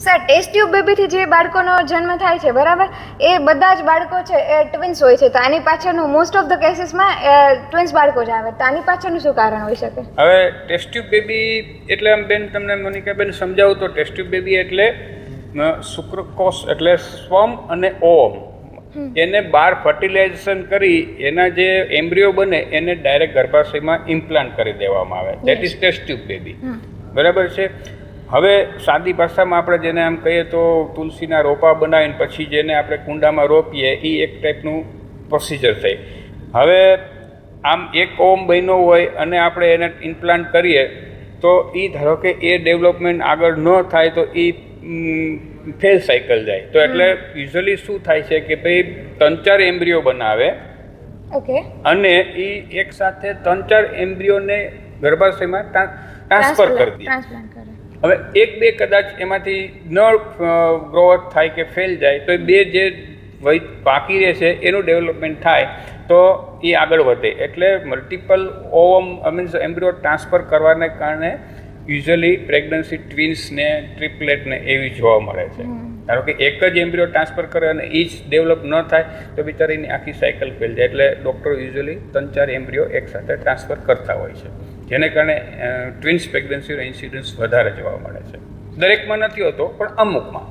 Sir test tube બેબીથી જે બાળકોનો જન્મ થાય છે બરાબર, એ બધા જ બાળકો છે એ ટ્વિન્સ હોય છે, તો આની પાછળનું મોસ્ટ ઓફ ધ કેસીસમાં ટ્વિન્સ બાળકો જ આવે, તો આની પાછળનું શું કારણ હોઈ શકે? હવે ટેસ્ટ ટ્યુબ બેબી એટલે આમ બેન તમને મોનિકાબેન સમજાવું તો ટેસ્ટ ટ્યુબ બેબી એટલે શુક્રકોષ એટલે સ્પર્મ અને ઓવમ એને બહાર ફર્ટિલાઇઝેશન કરી એના જે એમ્બ્રિયો બને એને ડાયરેક્ટ ગર્ભાશયમાં ઇમ્પ્લાન્ટ કરી દેવામાં આવે, that is test tube baby. બરાબર છે. હવે સાદી ભાષામાં આપણે જેને આમ કહીએ તો તુલસીના રોપા બનાવીને પછી જેને આપણે કુંડામાં રોપીએ એ એક ટાઈપનું પ્રોસિજર થઈ. હવે આમ એક ઓમ બન્યો હોય અને આપણે એને ઇમ્પ્લાન્ટ કરીએ તો એ ધારો કે એ ડેવલપમેન્ટ આગળ ન થાય તો એ ફેલ સાયકલ જાય. તો એટલે યુઝ્યુઅલી શું થાય છે કે ભાઈ 3-4 એમ્બ્રિયો બનાવે અને એ એક સાથે 3-4 એમ્બ્રિયોને ગર્ભાશયમાં ટ્રાન્સફર કરી દે. હવે 1-2 કદાચ એમાંથી ન ગ્રોથ થાય કે ફેલ જાય તો એ 2 જે બાકી રહેશે એનું ડેવલપમેન્ટ થાય તો એ આગળ વધે. એટલે મલ્ટિપલ ઓવમ મીન્સ એમ્બ્રિયો ટ્રાન્સફર કરવાને કારણે યુઝ્યુઅલી પ્રેગ્નન્સી ટ્વિન્સને ટ્રિપલેટને એવી જોવા મળે છે. ધારો કે એક જ એમ્બ્રિયો ટ્રાન્સફર કરે અને એ જ ડેવલપ ન થાય તો બિચારીની આખી સાયકલ ફેલ જાય. એટલે ડૉક્ટરો યુઝ્યુઅલી 3-4 એમ્બ્રિયો એકસાથે ટ્રાન્સફર કરતા હોય છે, જેને કારણે ટ્વિન્સ પ્રેગ્નન્સીનો ઇન્સિડન્સ વધારે જોવા મળે છે. દરેકમાં નથી હોતો પણ અમુકમાં.